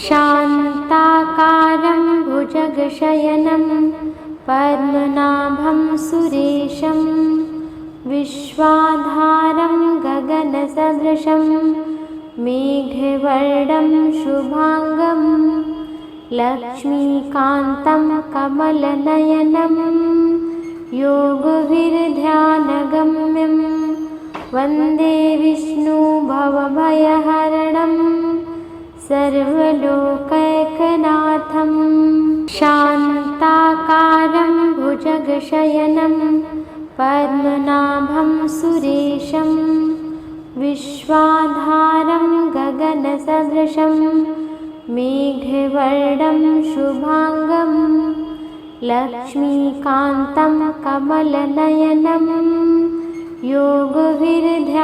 शान्ताकारं भुजगशयनं पद्मनाभं सुरेशं विश्वाधारं गगनसदृशं मेघवर्णं शुभांगं लक्ष्मीकान्तं कमलनयनं योगविरध्यानगम्यं वन्दे विष्णु भवभयहरणं सर्वलोकैकनाथं। शान्ताकारं भुजगशयनं पद्मनाभं सुरेशं विश्वाधारं गगनसदृशं मेघवर्णं शुभांगं लक्ष्मीकान्तं कमलनयनं योगविरध्यानगम्यं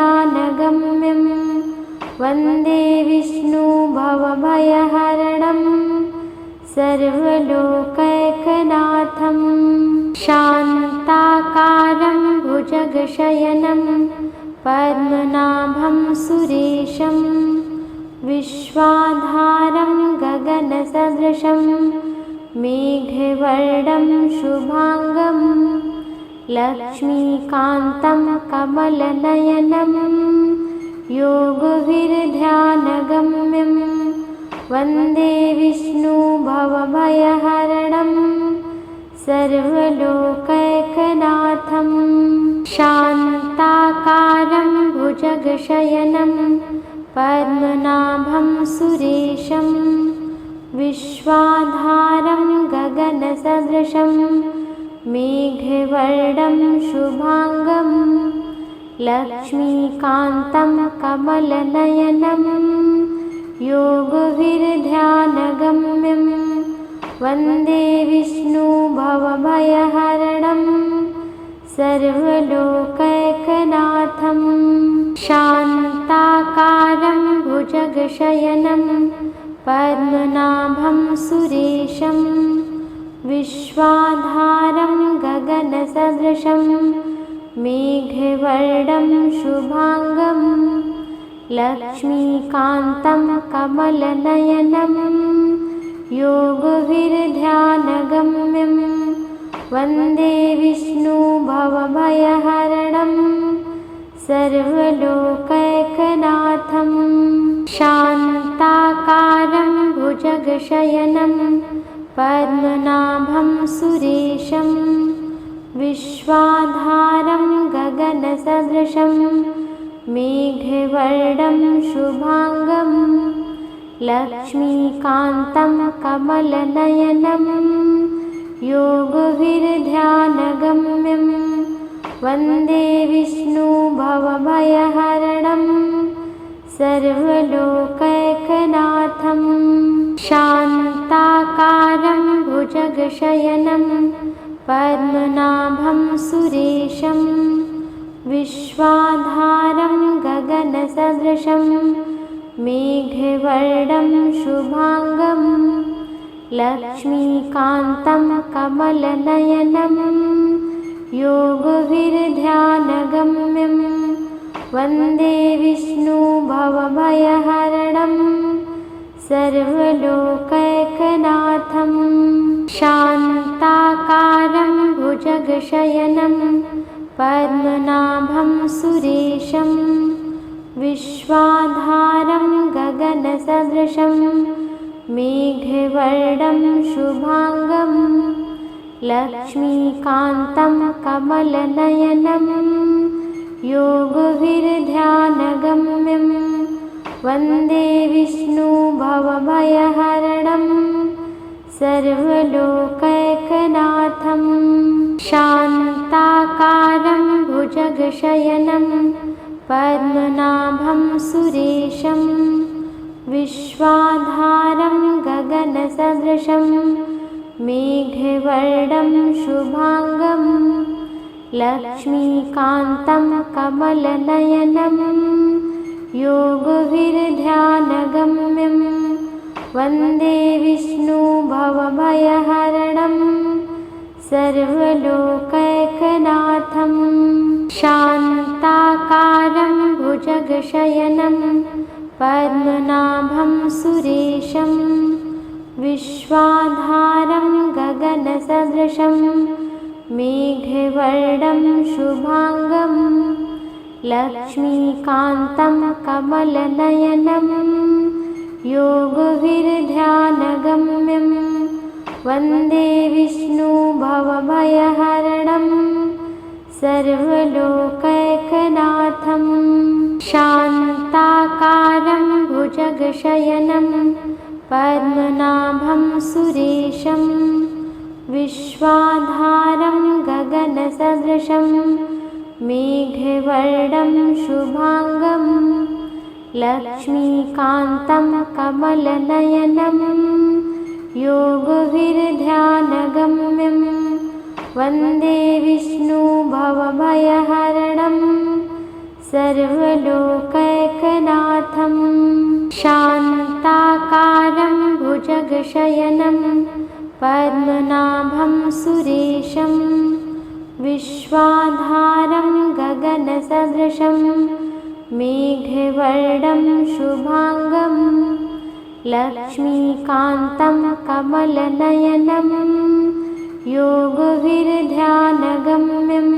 वन्दे विष्णु भवभयहरणं सर्वलोकैकनाथं। शान्ताकारं भुजगशयनं पद्मनाभं सुरेशं विश्वाधारं गगनसदृशं मेघवर्णं शुभांगं लक्ष्मीकान्तं कमलनयनं योगविरध्यानगम्यं वन्दे विष्णु भवभयहरणं सर्वलोकैकनाथं। शान्ताकारं भुजगशयनं पद्मनाभं सुरेशं विश्वाधारं गगनसदृशं मेघवर्णं शुभांगं लक्ष्मीकान्तं कमलनयनं योगविरध्यानगम्यं वन्दे विष्णु भवभयहरणं सर्वलोकैकनाथं। शान्ताकारं भुजगशयनं पद्मनाभं सुरेशं विश्वाधारं गगनसदृशं मेघवर्णं शुभांगं लक्ष्मीकान्तं कमलनयनं योगविरध्यानगम्यं वन्दे विष्णु भवभयहरणं सर्वलोकैकनाथं। शान्ताकारं भुजगशयनं पद्मनाभं सुरेशं विश्वाधारं गगनसदृशं मेघवर्णं शुभांगं लक्ष्मीकान्तं कमलनयनं योगविरध्यानगम्यं वन्दे विष्णु भवभयहरणं सर्वलोकैकनाथं। शान्ताकारं भुजगशयनं पद्मनाभं सुरेशं विश्वाधारं गगनसदृशं मेघवर्णं शुभांगं लक्ष्मीकान्तं कमलनयनं योगविरध्यानगम्यं वन्दे विष्णु भवभयहरणं सर्वलोकैकनाथं। शान्ताकारं भुजगशयनं पद्मनाभं सुरेशं विश्वाधारं गगनसदृशं मेघवर्णं शुभांगं लक्ष्मीकान्तं कमलनयनं योगविरध्यानगम्यं वन्दे विष्णु भवभयहरणं सर्वलोकैकनाथं। शान्ताकारं भुजगशयनं पद्मनाभं सुरेशं विश्वाधारं गगनसदृशं मेघवर्णं शुभांगं लक्ष्मीकान्तं कमलनयनं योगविरध्यानगम्यं वन्दे विष्णु भवभयहरणं सर्वलोकैकनाथं। शान्ताकारं भुजगशयनं पद्मनाभं सुरेशं विश्वाधारं गगनसदृशं मेघवर्णं शुभांगं लक्ष्मीकान्तं कमलनयनं योगविर्ध्यानगम्यं वन्दे विष्णुभवभयहरणं सर्वलोकैकनाथं शान्ताकारं भुजगशयनं पद्मनाभं सुरेशं विश्वाधारं गगनसदृशं मेघवर्णं शुभांगं लक्ष्मीकान्तं कमलनयनं योगविर्ध्यानगम्यं वन्दे विष्णुभवभयहरणं सर्वलोकैकनाथं शान्ताकारं भुजगशयनं पद्मनाभं सुरेशं विश्वाधारं गगनसदृशं मेघवर्णं शुभांगं लक्ष्मीकान्तं कमलनयनं योगविर्ध्यानगम्यं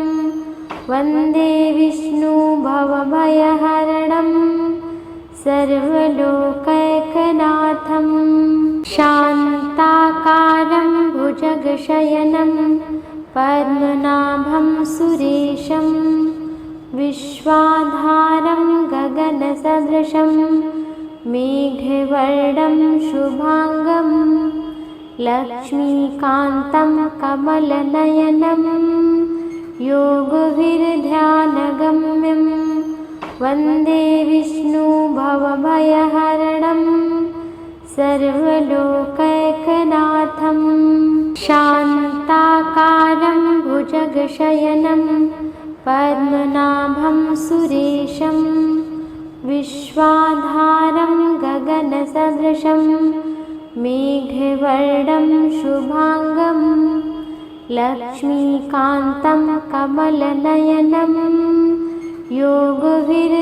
वन्दे विष्णुभवभयहरणं सर्वलोकैकनाथं शान्ताकारं भुजगशयनं पद्मनाभं सुरेशं विश्वाधारं गगनसदृशं मेघवर्णं शुभांगं लक्ष्मीकान्तं कमलनयनं योगविर्ध्यानगम्यं वन्दे विष्णुभवभयहरणं सर्वलोकैकनाथं शान्ताकारं भुजगशयनं पद्मनाभं सुरेशं विश्वाधारं गगनसदृशं मेघवर्णं शुभांगं लक्ष्मीकान्तं कमलनयनं योगविर्ध्यानगम्यं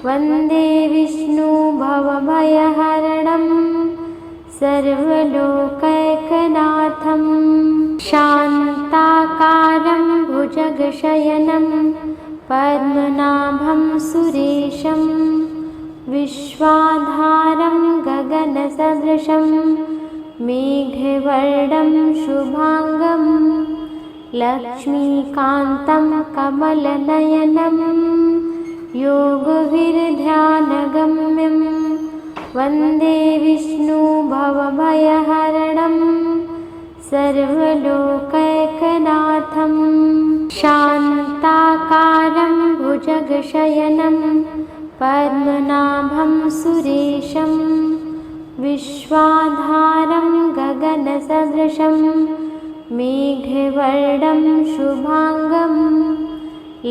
वन्दे विष्णुभवभयहरणं सर्वलोकैकनाथं शान्ताकारं भुजगशयनं पद्मनाभं सुरेशं विश्वाधारं गगनसदृशं मेघवर्णं शुभांगं लक्ष्मीकान्तं कमलनयनं योगविर्ध्यानगम्यं वन्दे विष्णुभवभयहरणं सर्वलोकैकनाथं शान्ताकारं भुजगशयनं पद्मनाभं सुरेशं विश्वाधारं गगनसदृशं मेघवर्णं शुभांगं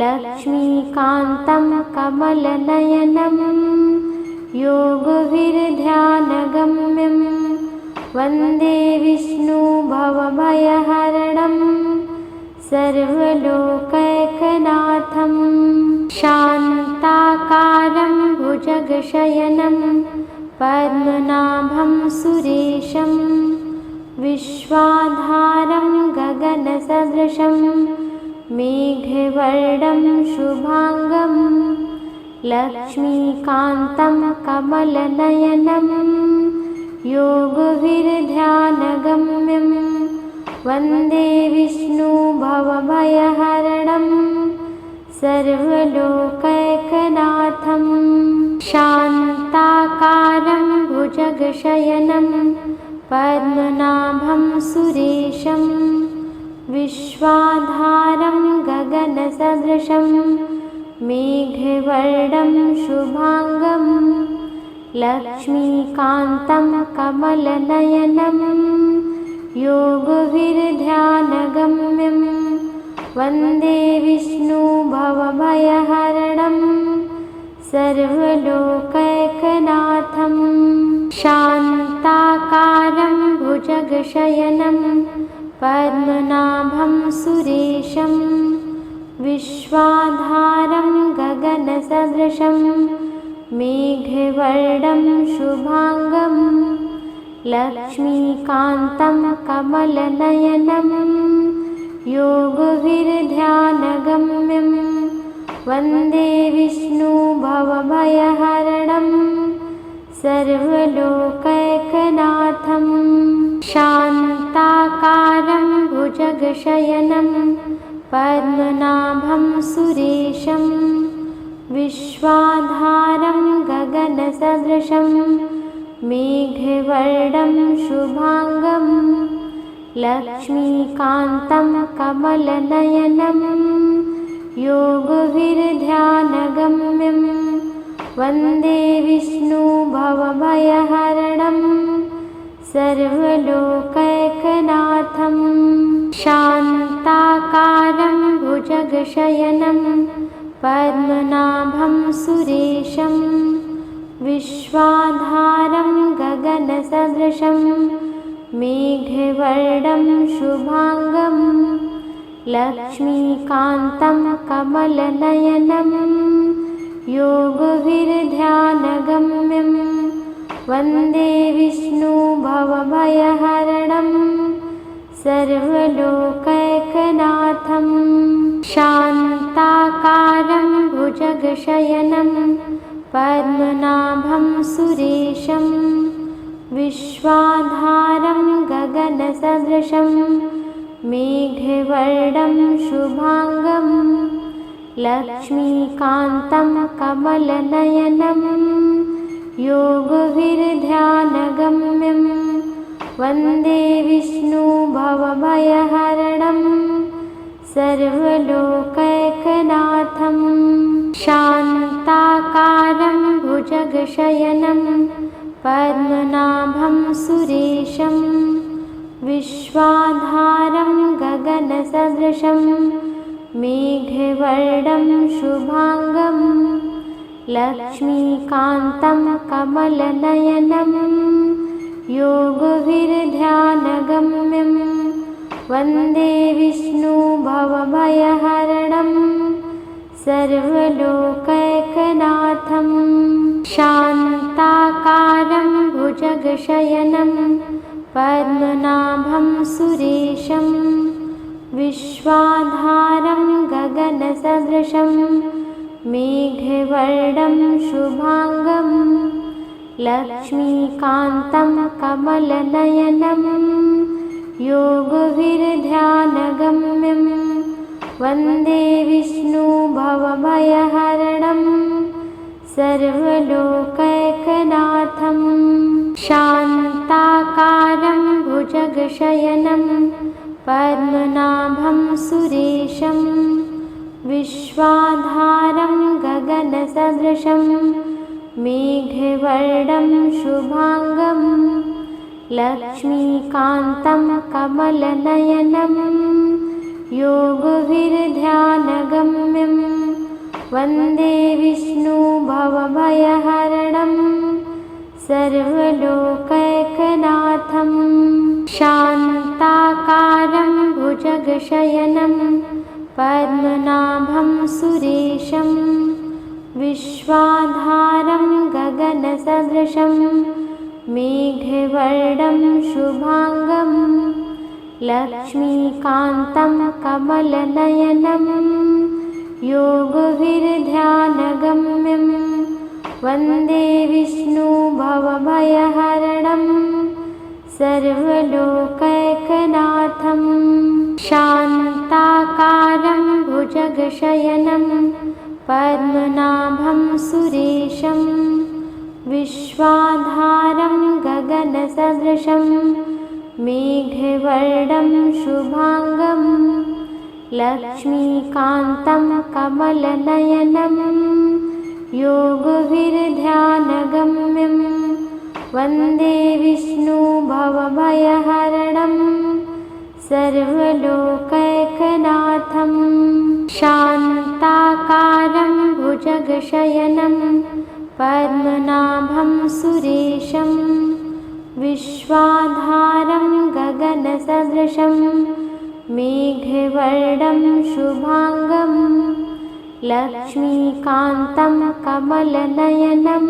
लक्ष्मीकान्तं कमलनयनं योगविर्ध्यानगम्यं वन्दे विष्णुभवभयहरणं सर्वलोकैकनाथं शान्ताकारं भुजगशयनं पद्मनाभं सुरेशं विश्वाधारं गगनसदृशं मेघवर्णं शुभांगं लक्ष्मीकान्तं कमलनयनं योगविर्ध्यानगम्यं वन्दे विष्णुभवभयहरणं सर्वलोकैकनाथं शान्ताकारं भुजगशयनं पद्मनाभं सुरेशं विश्वाधारं गगनसदृशं मेघवर्णं शुभांगं लक्ष्मीकान्तं कमलनयनं योगविर्ध्यानगम्यं वन्दे विष्णुभवभयहरणं सर्वलोकैकनाथं शान्ताकारं भुजगशयनं पद्मनाभं सुरेशं विश्वाधारं गगनसदृशं मेघवर्णं शुभांगं लक्ष्मीकान्तं कमलनयनं योगविर्ध्यानगम्यं वन्दे विष्णुभवभयहरणं सर्वलोकैकनाथं शान्ताकारं भुजगशयनं पद्मनाभं सुरेशं विश्वाधारं गगनसदृशं मेघवर्णं शुभांगं लक्ष्मीकान्तं कमलनयनं योगविर्ध्यानगम्यं वन्दे विष्णुभवभयहरणं सर्वलोकैकनाथं शान्ताकारं भुजगशयनं पद्मनाभं सुरेशं विश्वाधारं गगनसदृशं मेघवर्णं शुभांगं लक्ष्मीकान्तं कमलनयनं योगविर्ध्यानगम्यं वन्दे विष्णुभवभयहरणं सर्वलोकैकनाथं शान्ताकारं भुजगशयनं पद्मनाभं सुरेशं विश्वाधारं गगनसदृशं मेघवर्णं शुभांगं लक्ष्मीकान्तं कमलनयनं योगविर्ध्यानगम्यं वन्दे विष्णुभवभयहरणं सर्वलोकैकनाथं शान्ताकारं भुजगशयनं पद्मनाभं सुरेशं विश्वाधारं गगनसदृशं मेघवर्णं शुभांगं लक्ष्मीकान्तं कमलनयनं योगविर्ध्यानगम्यं वन्दे विष्णुभवभयहरणं सर्वलोकैकनाथं शान्ताकारं भुजगशयनं पद्मनाभं सुरेशं विश्वाधारं गगनसदृशं मेघवर्णं शुभांगं लक्ष्मीकान्तं कमलनयनं योगविर्ध्यानगम्यं वन्दे विष्णुभवभयहरणं सर्वलोकैकनाथं शान्ताकारं भुजगशयनं पद्मनाभं सुरेशं विश्वाधारं गगनसदृशं मेघवर्णं शुभांगं लक्ष्मीकान्तं कमलनयनं योगविर्ध्यानगम्यं वन्दे विष्णुभवभयहरणं सर्वलोकैकनाथं शान्ताकारं भुजगशयनं पद्मनाभं सुरेशं विश्वाधारं गगनसदृशं मेघवर्णं शुभांगं लक्ष्मीकान्तं कमलनयनं योगविर्ध्यानगम्यं वन्दे विष्णुभवभयहरणं सर्वलोकैकनाथं शान्ताकारं भुजगशयनं पद्मनाभं सुरेशं विश्वाधारं गगनसदृशं मेघवर्णं शुभांगं लक्ष्मीकान्तं कमलनयनं योगविर्ध्यानगम्यं वन्दे विष्णुभवभयहरणं सर्वलोकैकनाथं शान्ताकारं भुजगशयनं पद्मनाभं सुरेशं विश्वाधारं गगनसदृशं मेघवर्णं शुभांगं लक्ष्मीकान्तं कमलनयनं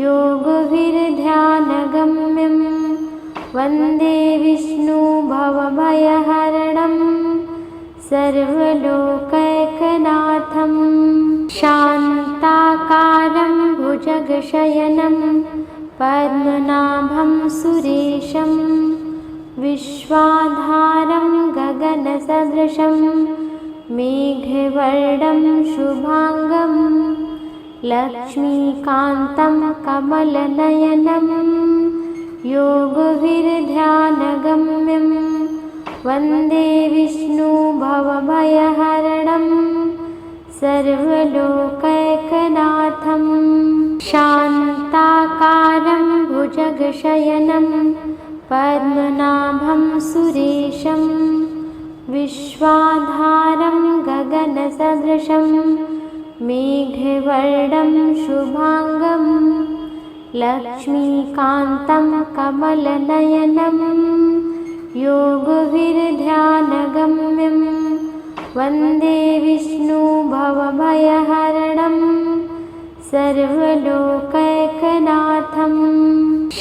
योगविर्ध्यानगम्यं वन्दे विष्णु भवभयहरणं सर्वलोकैकनाथं शान्ताकारं भुजगशयनं पद्मनाभं सुरेशं विश्वाधारं गगनसदृशं मेघवर्णं शुभांगं लक्ष्मीकान्तं कमलनयनं योगविरध्यानगम्यं वन्दे विष्णु भवभयहरणं सर्वलोकैकनाथं शान्ताकारं भुजगशयनं पद्मनाभं सुरेशं विश्वाधारं गगनसदृशं मेघवर्णं शुभांगं लक्ष्मीकान्तं कमलनयनं योगविरध्यानगम्यं वन्दे विष्णु भवभयहरणं सर्वलोकैकनाथं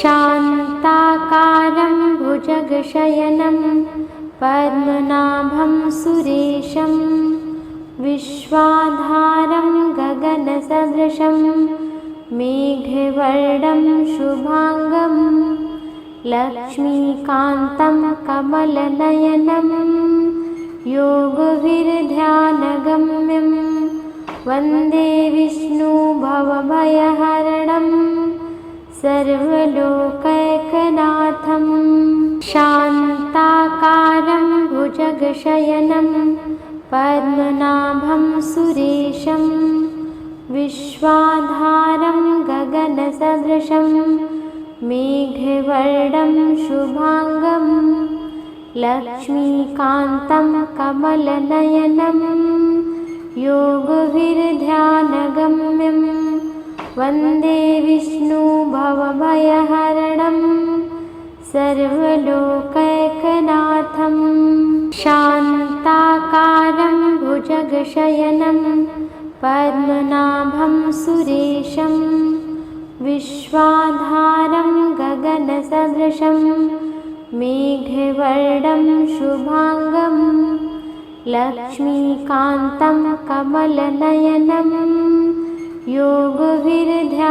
शान्ताकारं भुजगशयनं पद्मनाभं सुरेशं विश्वाधारं गगनसदृशं मेघवर्णं शुभांगं लक्ष्मीकान्तं कमलनयनं योगविरध्यानगम्यं वन्दे विष्णु भवभयहरणं सर्वलोकैकनाथं शान्ताकारं भुजगशयनं पद्मनाभं सुरेशं विश्वाधारं गगनसदृशं मेघवर्णं शुभांगं लक्ष्मीकान्तं कमलनयनं योगविरध्यानगम्यं वन्दे विष्णु भवभयहरणं सर्वलोकैकनाथं शान्ताकारं भुजगशयनं पद्मनाभं सुरेशं विश्वाधारं गगनसदृशं मेघवर्णं शुभांगं लक्ष्मीकान्तं कमलनयनं योगविरध्यानगम्यं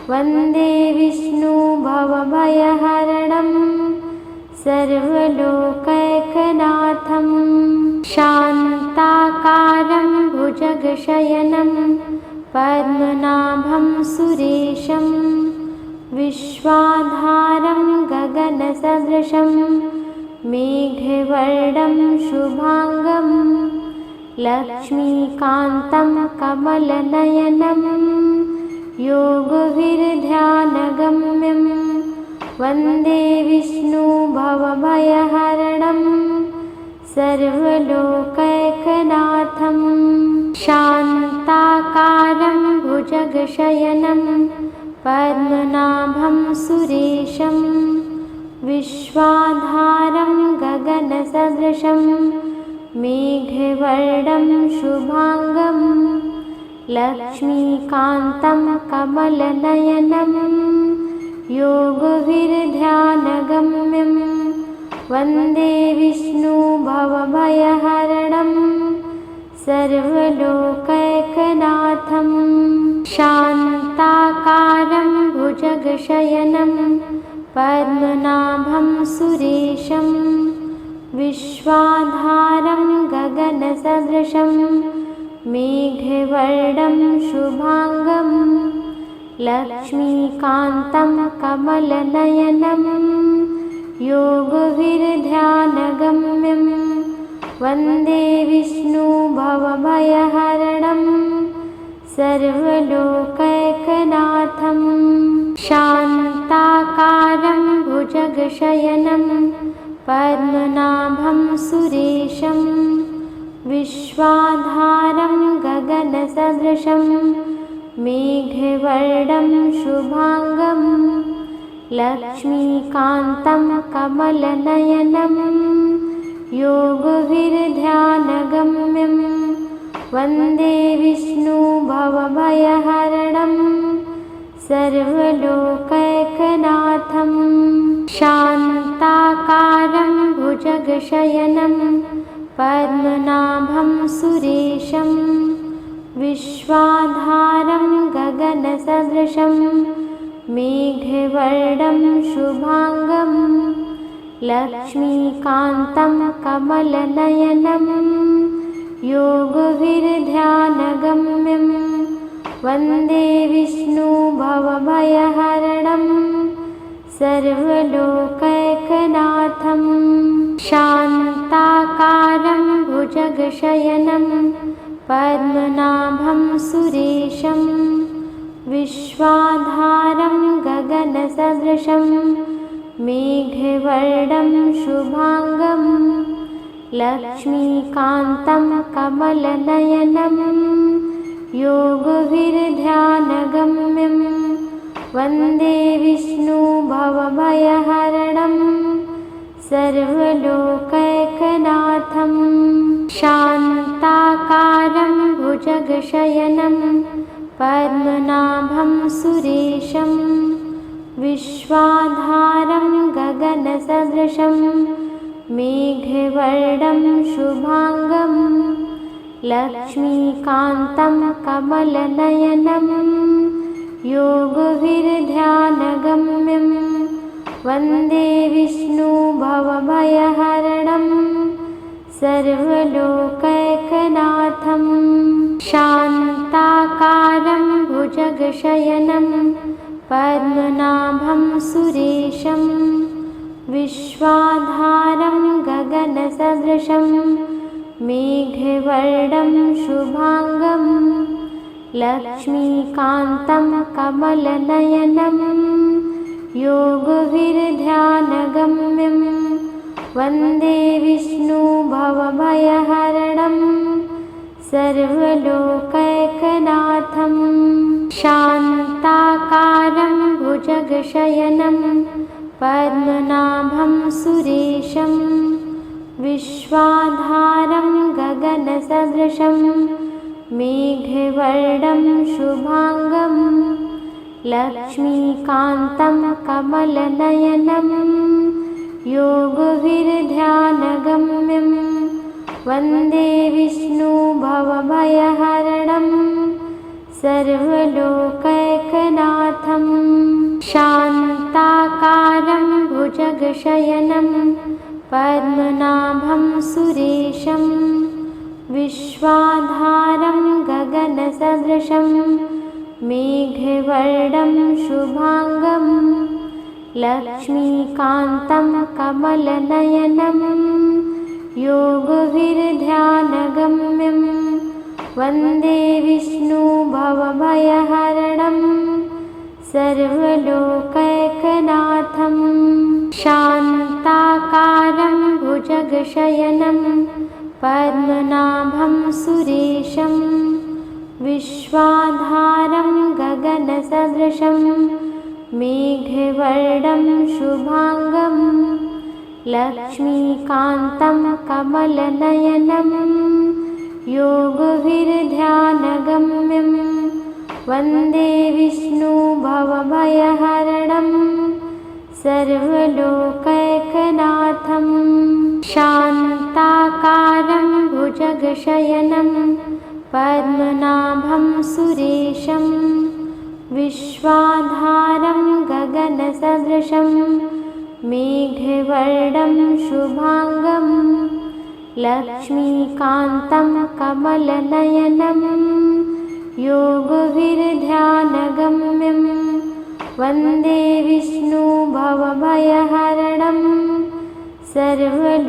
वन्दे विष्णु भवभयहरणं सर्वलोकैकनाथं शान्ताकारं भुजगशयनं पद्मनाभं सुरेशं विश्वाधारं गगनसदृशं मेघवर्णं शुभांगं लक्ष्मीकान्तं कमलनयनं योगविरध्यानगम्यं वन्दे विष्णु भवभयहरणं सर्वलोकैकनाथं शान्ताकारं भुजगशयनं पद्मनाभं सुरेशं विश्वाधारं गगनसदृशं मेघवर्णं शुभांगं लक्ष्मीकान्तं कमलनयनं योगविरध्यानगम्यं वन्दे विष्णु भवभयहरणं सर्वलोकैकनाथं शान्ताकारं भुजगशयनं पद्मनाभं सुरेशं विश्वाधारं गगनसदृशं मेघवर्णं शुभांगं लक्ष्मीकान्तं कमलनयनं योगविरध्यानगम्यं वन्दे विष्णु भवभयहरणं सर्वलोकैकनाथं शान्ताकारं भुजगशयनं पद्मनाभं सुरेशं विश्वाधारं गगनसदृशं मेघवर्णं शुभांगं लक्ष्मीकान्तं कमलनयनं योगविरध्यानगम्यं वन्दे विष्णु भवभयहरणं सर्वलोकैकनाथं शान्ताकारं भुजगशयनं पद्मनाभं सुरेशं विश्वाधारं गगनसदृशं मेघवर्णं शुभांगं लक्ष्मीकान्तं कमलनयनं योगविरध्यानगम्यं वन्दे विष्णुभवभयहरणं सर्वलोकैकनाथं शान्ताकारं भुजगशयनं पद्मनाभं सुरेशं विश्वाधारं गगनसदृशं मेघवर्णं शुभांगं लक्ष्मीकान्तं कमलनयनं योगविरध्यानगम्यं वन्दे विष्णुभवभयहरणं सर्वलोकैकनाथं शान्ताकारं भुजगशयनं पद्मनाभं सुरेशं विश्वाधारं गगनसदृशं मेघवर्णं शुभांगं लक्ष्मीकान्तं कमलनयनं योगविरध्यानगम्यं वन्दे विष्णुभवभयहरणं सर्वलोकैकनाथं शान्ताकारं भुजगशयनं पद्मनाभं सुरेशं विश्वाधारं गगनसदृशं मेघवर्णं शुभांगं लक्ष्मीकान्तं कमलनयनं योगविरध्यानगम्यं वन्दे विष्णुभवभयहरणं सर्वलोकैकनाथं शान्ताकारं भुजगशयनं पद्मनाभं सुरेशं विश्वाधारं गगनसदृशं मेघवर्णं शुभांगं लक्ष्मीकान्तं कमलनयनं योगविरध्यानगम्यं वन्दे विष्णुभवभयहरणं सर्वलोकैकनाथं शान्ताकारं भुजगशयनं पद्मनाभं सुरेशं विश्वाधारं गगनसदृशं मेघवर्णं शुभांगं लक्ष्मीकान्तं कमलनयनं योगविरध्यानगम्यं वन्दे विष्णुभवभयहरणं सर्वलोकैकनाथं शान्ताकारं भुजगशयनं पद्मनाभं सुरेशं विश्वाधारं गगनसदृशं मेघवर्णं शुभांगं लक्ष्मीकान्तं कमलनयनं योगविरध्यानगम्यं वन्दे विष्णुभवभयहरणं सर्वलोकैकनाथं शान्ताकारं भुजगशयनं पद्मनाभं सुरेशं विश्वाधारं गगनसदृशं मेघवर्णं शुभांगं लक्ष्मीकान्तं कमलनयनं योगविरध्यानगम्यं वन्दे विष्णुभवभयहरणं सर्वलोकैकनाथं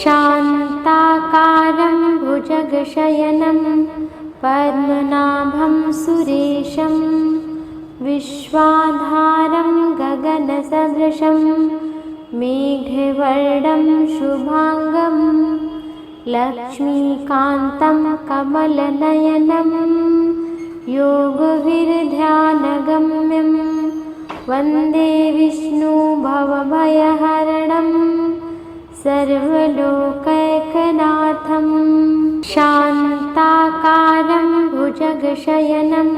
शान्ताकारं भुजगशयनं पद्मनाभं सुरेशं विश्वाधारं गगनसदृशं मेघवर्णं शुभांगं लक्ष्मीकान्तं कमलनयनं योगविरध्यानगम्यं वन्दे विष्णुभवभयहरणं सर्वलोकैकनाथं शान्ताकारं भुजगशयनं भुजगशयनं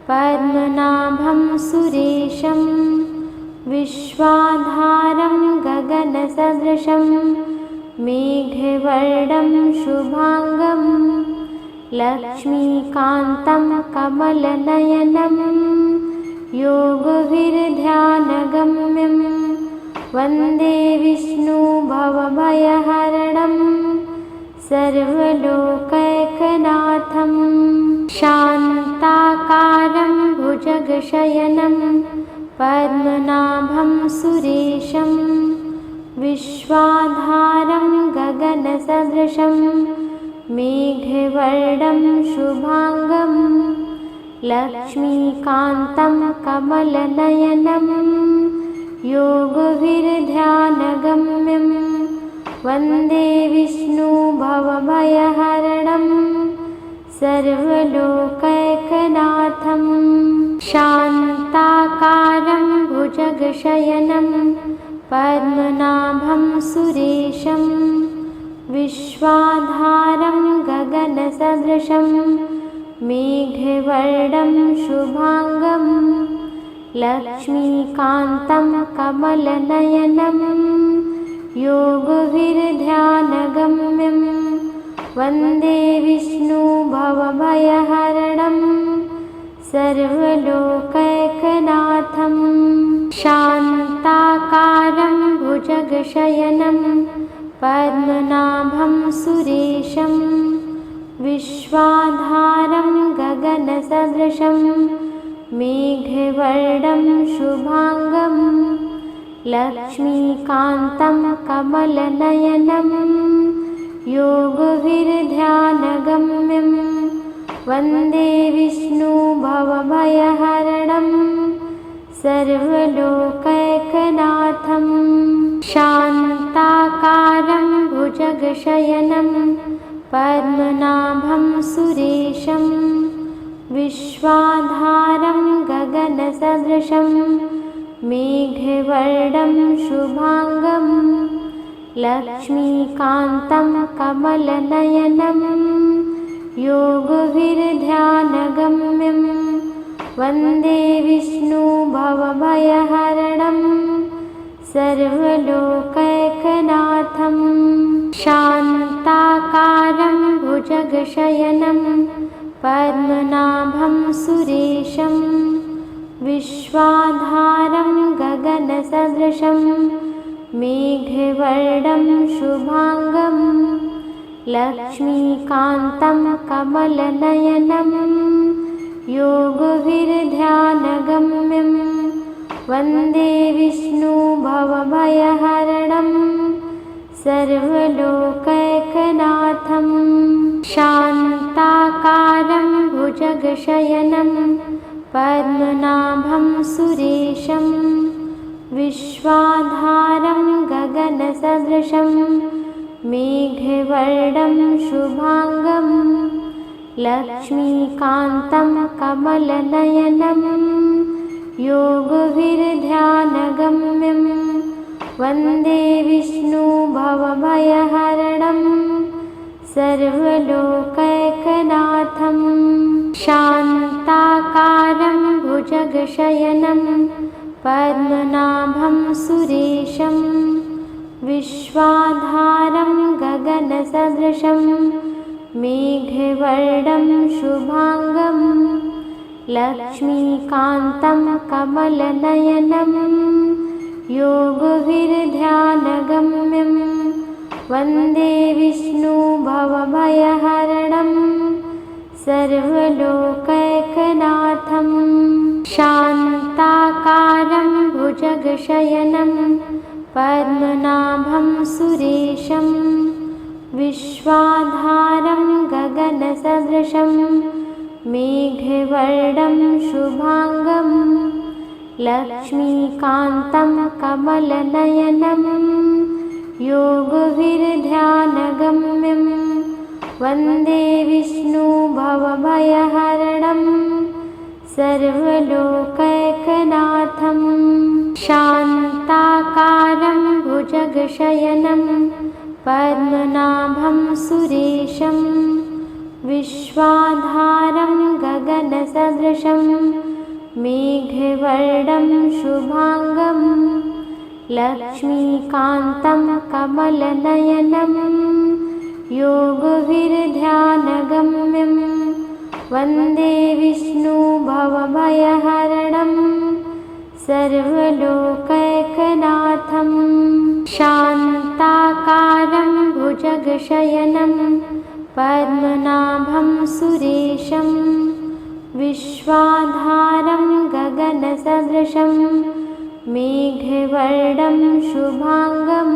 पद्मनाभं सुरेशं विश्वाधारं गगनसदृशं मेघवर्णं शुभांगं लक्ष्मीकान्तं कमलनयनं योगविर्ध्यानगम्यं वन्दे विष्णुभवभयहरणं सर्वलोकैकनाथं शान्ताकारं भुजगशयनं पद्मनाभं सुरेशं विश्वाधारं गगनसदृशं मेघवर्णं शुभांगं लक्ष्मीकान्तं कमलनयनं योगविर्ध्यानगम्यं वन्दे विष्णुभवभयहरणं सर्वलोकैकनाथं शान्ताकारं भुजगशयनं पद्मनाभं सुरेशं विश्वाधारं गगनसदृशं मेघवर्णं शुभांगं लक्ष्मीकान्तं कमलनयनं योगविर्ध्यानगम्यं वन्दे विष्णुभवभयहरणं सर्वलोकैकनाथं शान्ताकारं भुजगशयनं पद्मनाभं सुरेशं विश्वाधारं गगनसदृशं मेघवर्णं शुभांगं लक्ष्मीकान्तं कमलनयनं योगविर्ध्यानगम्यं वन्दे विष्णुभवभयहरणं सर्वलोकैकनाथं शान्ताकारं भुजगशयनं पद्मनाभं सुरेशं विश्वाधारं गगनसदृशं मेघवर्णं शुभांगं लक्ष्मीकान्तं कमलनयनं योगविर्ध्यानगम्यं वन्दे विष्णुभवभयहरणं सर्वलोकैकनाथं शान्ताकारं भुजगशयनं पद्मनाभं सुरेशं विश्वाधारं गगनसदृशं मेघवर्णं शुभांगं लक्ष्मीकान्तं कमलनयनं योगविर्ध्यानगम्यं वन्दे विष्णुभवभयहरणं सर्वलोकैकनाथं शान्ताकारं भुजगशयनं पद्मनाभं सुरेशं विश्वाधारं गगनसदृशं मेघवर्णं शुभांगं लक्ष्मीकान्तं कमलनयनं योगविर्ध्यानगम्यं वन्दे विष्णुभवभयहरणं सर्वलोकैकनाथं शान्ताकारं भुजगशयनं पद्मनाभं सुरेशं विश्वाधारं गगनसदृशं मेघवर्णं शुभांगं लक्ष्मीकान्तं कमलनयनं योगविर्ध्यानगम्यं वन्दे विष्णुभवभयहरणं सर्वलोकैकनाथं शान्ताकारं भुजगशयनं पद्मनाभं सुरेशं विश्वाधारं गगनसदृशं मेघवर्णं शुभांगं लक्ष्मीकान्तं कमलनयनं योगविर्ध्यानगम्यं वन्दे विष्णुभवभयहरणं सर्वलोकैकनाथं शान्ताकारं भुजगशयनं पद्मनाभं सुरेशं विश्वाधारं गगनसदृशं मेघवर्णं शुभांगं लक्ष्मीकान्तं कमलनयनं योगविर्ध्यानगम्यं वन्दे विष्णुभवभयहरणं सर्वलोकैकनाथं शान्ताकारं भुजगशयनं पद्मनाभं सुरेशं विश्वाधारं गगनसदृशं मेघवर्णं शुभांगं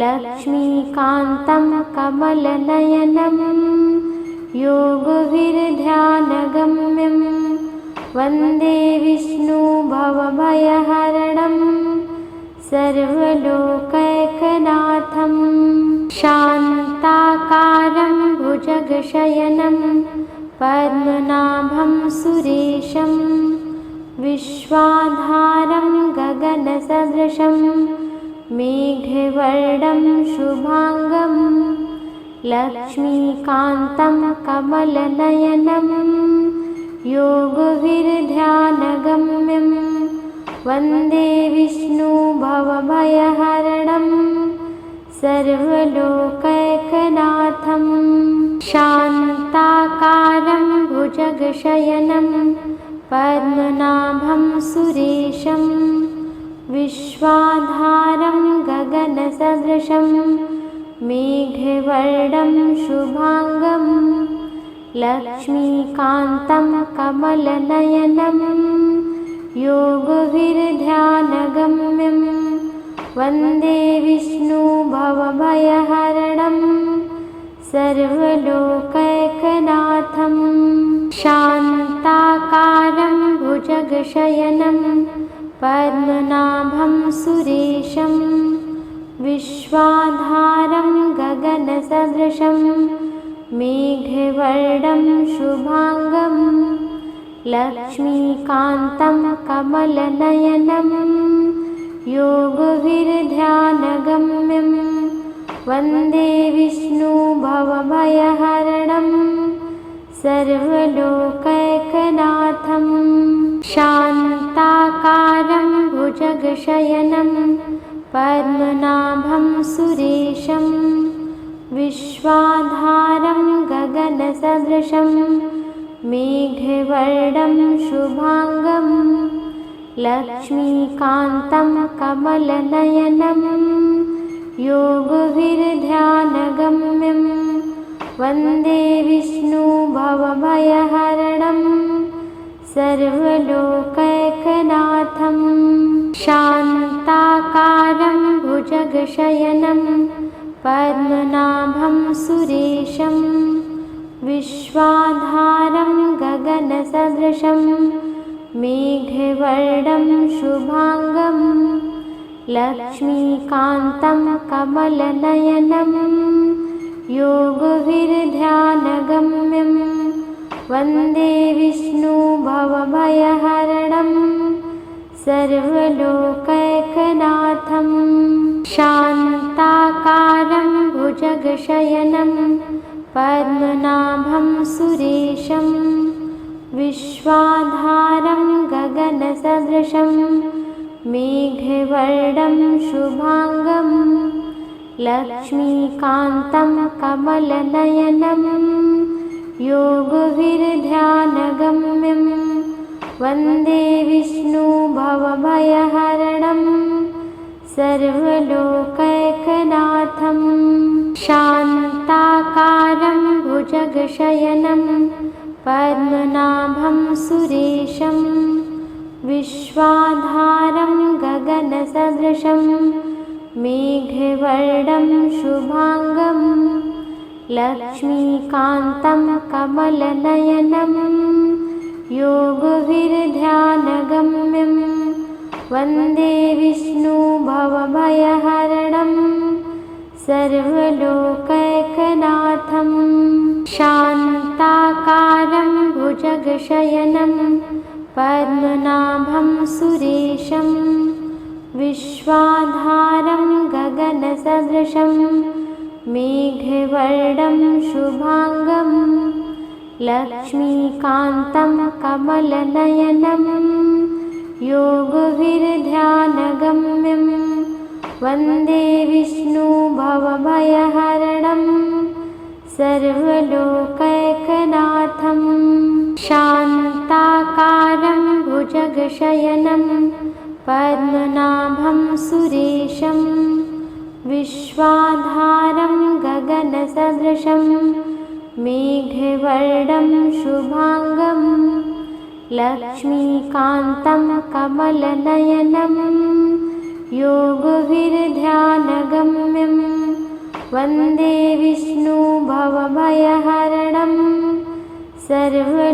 लक्ष्मीकान्तं कमलनयनं योगविर्ध्यानगम्यं वन्दे विष्णुभवभयहरणं सर्वलोकैकनाथं शान्ताकारं भुजगशयनं पद्मनाभं सुरेशं विश्वाधारं गगनसदृशं मेघवर्णं शुभांगं लक्ष्मीकान्तं कमलनयनं योगविर्ध्यानगम्यं वन्दे विष्णुभवभयहरणं सर्वलोकैकनाथं शान्ताकारं भुजगशयनं पद्मनाभं सुरेशं विश्वाधारं गगनसदृशं मेघवर्णं शुभांगं लक्ष्मीकान्तं कमलनयनं योगविर्ध्यानगम्यं वन्दे विष्णुभवभयहरणं सर्वलोकैकनाथं शान्ताकारं भुजगशयनं पद्मनाभं सुरेशं विश्वाधारं गगनसदृशं मेघवर्णं शुभांगं लक्ष्मीकान्तं कमलनयनं योगविर्ध्यानगम्यं वन्दे विष्णुभवभयहरणं सर्वलोकैकनाथं शान्ताकारं भुजगशयनं पद्मनाभं सुरेशं विश्वाधारं गगनसदृशं मेघवर्णं शुभांगं लक्ष्मीकान्तं कमलनयनं योगविर्ध्यानगम्यं वन्दे विष्णुभवभयहरणं सर्वलोकैकनाथं शान्ताकारं भुजगशयनं पद्मनाभं सुरेशं विश्वाधारं गगनसदृशं मेघवर्णं शुभांगं लक्ष्मीकान्तं कमलनयनं योगविर्ध्यानगम्यं वन्दे विष्णुभवभयहरणं सर्वलोकैकनाथं शान्ताकारं भुजगशयनं पद्मनाभं सुरेशं विश्वाधारं गगनसदृशं मेघवर्णं शुभांगं लक्ष्मीकान्तं कमलनयनं योगविर्ध्यानगम्यं वन्दे विष्णुभवभयहरणं सर्वलोकैकनाथं शान्ताकारं भुजगशयनं पद्मनाभं सुरेशं विश्वाधारं गगनसदृशं मेघवर्णं शुभांगं लक्ष्मीकान्तं कमलनयनं योगविर्ध्यानगम्यं वन्दे विष्णुभवभयहरणं सर्वलोकैकनाथं शान्ताकारं भुजगशयनं पद्मनाभं सुरेशं विश्वाधारं गगनसदृशं मेघवर्णं शुभांगं लक्ष्मीकान्तं कमलनयनं योगविर्ध्यानगम्यं वन्दे विष्णुभवभयहरणं सर्वलोकैकनाथं शान्ताकारं भुजगशयनं पद्मनाभं सुरेशं विश्वाधारं गगनसदृशं मेघवर्णं शुभांगं लक्ष्मीकान्तं कमलनयनं योगविर्ध्यानगम्यं वन्दे विष्णुभवभयहरणं सर्वलोकैकनाथं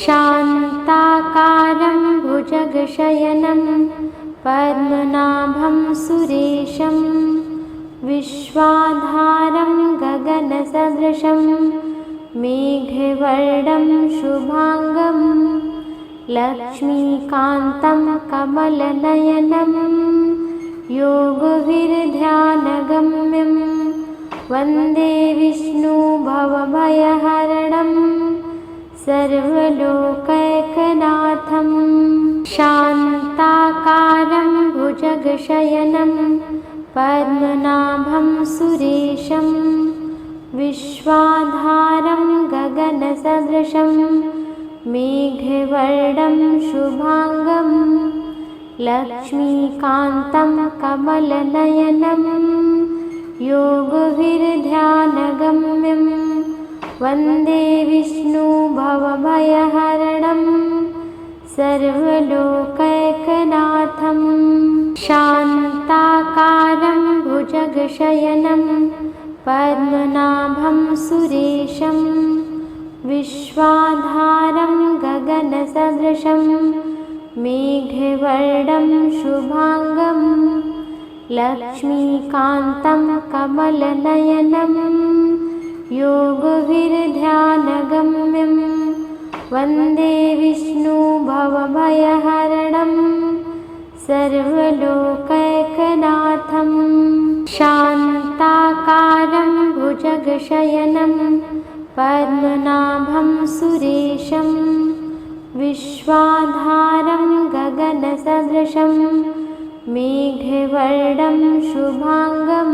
शान्ताकारं भुजगशयनं पद्मनाभं सुरेशं विश्वाधारं गगनसदृशं मेघवर्णं शुभांगं लक्ष्मीकान्तं कमलनयनं योगविर्ध्यानगम्यं वन्दे विष्णुभवभयहरणं सर्वलोकैकनाथं शान्ताकारं भुजगशयनं पद्मनाभं सुरेशं विश्वाधारं गगनसदृशं मेघवर्णं शुभांगं लक्ष्मीकान्तं कमलनयनं योगविर्ध्यानगम्यं वन्दे विष्णुभवभयहरणं सर्वलोकैकनाथं शान्ताकारं भुजगशयनं पद्मनाभं सुरेशं विश्वाधारं गगनसदृशं मेघवर्णं शुभांगं लक्ष्मीकान्तं कमलनयनं योगविर्ध्यानगम्यं वन्दे विष्णुभवभयहरणं सर्वलोकैकनाथं शान्ताकारं भुजगशयनं पद्मनाभं सुरेशं विश्वाधारं गगनसदृशं मेघवर्णं शुभांगं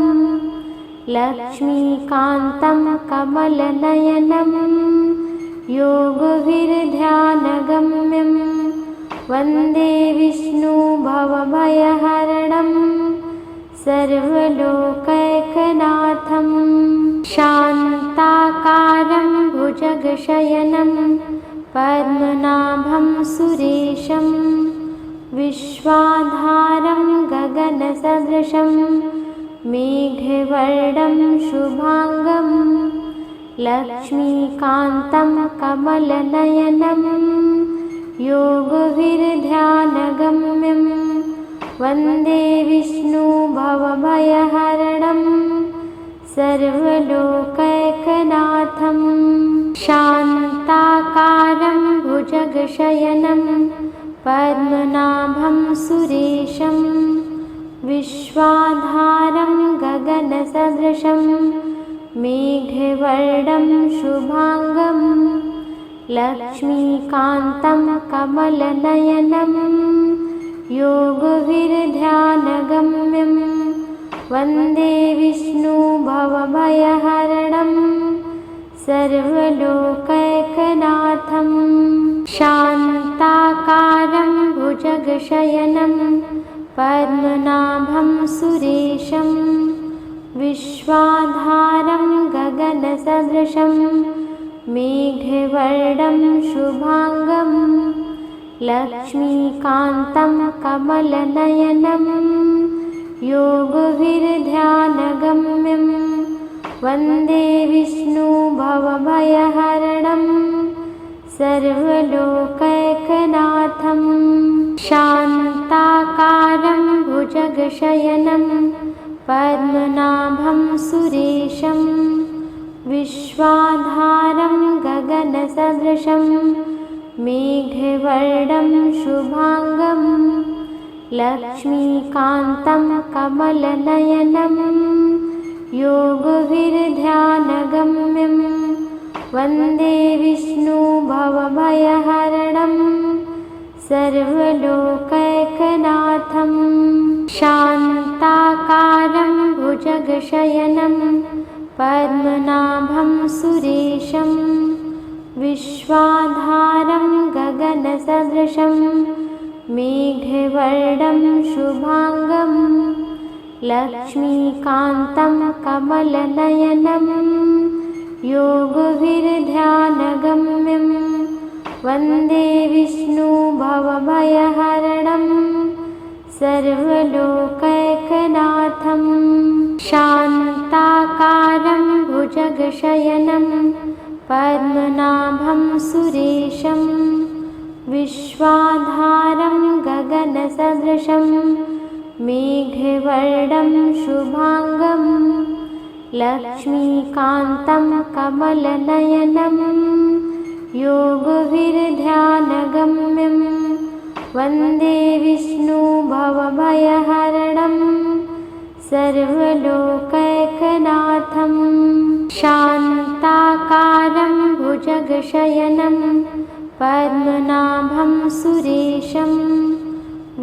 लक्ष्मीकान्तं कमलनयनं योगविर्ध्यानगम्यं वन्दे विष्णुभवभयहरणं सर्वलोकैकनाथं शान्ताकारं भुजगशयनं पद्मनाभं सुरेशं विश्वाधारं गगनसदृशं मेघवर्णं शुभांगं लक्ष्मीकान्तं कमलनयनं योगविर्ध्यानगम्यं वन्दे विष्णुभवभयहरणं सर्वलोकैकनाथं शान्ताकारं भुजगशयनं पद्मनाभं सुरेशं विश्वाधारं गगनसदृशं मेघवर्णं शुभांगं लक्ष्मीकान्तं कमलनयनं योगविर्ध्यानगम्यं वन्दे विष्णुभवभयहरणं सर्वलोकैकनाथं शान्ताकारं भुजगशयनं पद्मनाभं सुरेशं विश्वाधारं गगनसदृशं मेघवर्णं शुभांगं लक्ष्मीकान्तं कमलनयनं योगविर्ध्यानगम्यं वन्दे विष्णुभवभयहरणं सर्वलोकैकनाथं शान्ताकारं भुजगशयनं पद्मनाभं सुरेशं विश्वाधारं गगनसदृशं मेघवर्णं शुभांगं लक्ष्मीकान्तं कमलनयनं योगविर्ध्यानगम्यं वन्दे विष्णुभवभयहरणं सर्वलोकैकनाथं शान्ताकारं भुजगशयनं पद्मनाभं सुरेशं विश्वाधारं गगनसदृशं मेघवर्णं शुभांगं लक्ष्मीकान्तं कमलनयनं योगविर्ध्यानगम्यं वन्दे विष्णुभवभयहरणं सर्वलोकैकनाथं शान्ताकारं भुजगशयनं पद्मनाभं सुरेशं विश्वाधारं गगनसदृशं मेघवर्णं शुभांगं लक्ष्मीकान्तं कमलनयनं योगविर्ध्यानगम्यं वन्दे विष्णुभवभयहरणं सर्वलोकैकनाथं शान्ताकारं भुजगशयनं पद्मनाभं सुरेशं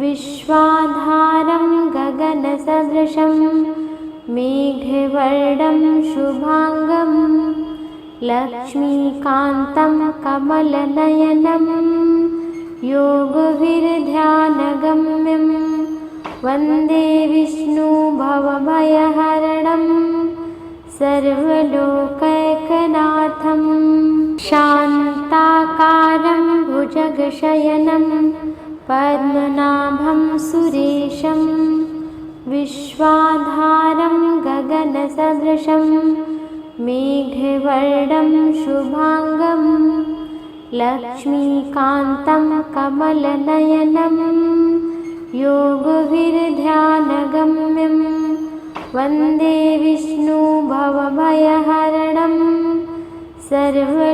विश्वाधारं गगनसदृशं मेघवर्णं शुभांगं लक्ष्मीकान्तं कमलनयनं योगविर्ध्यानगम्यं वन्दे विष्णुभवभयहरणं सर्वलोकैकनाथं शान्ताकारं भुजगशयनं पद्मनाभं सुरेशं विश्वाधारं गगनसदृशं मेघवर्णं शुभांगं लक्ष्मीकान्तं कमलनयनं योगविर्ध्यानगम्यं वन्दे विष्णुभवभयहरणं सर्वलोकैकनाथं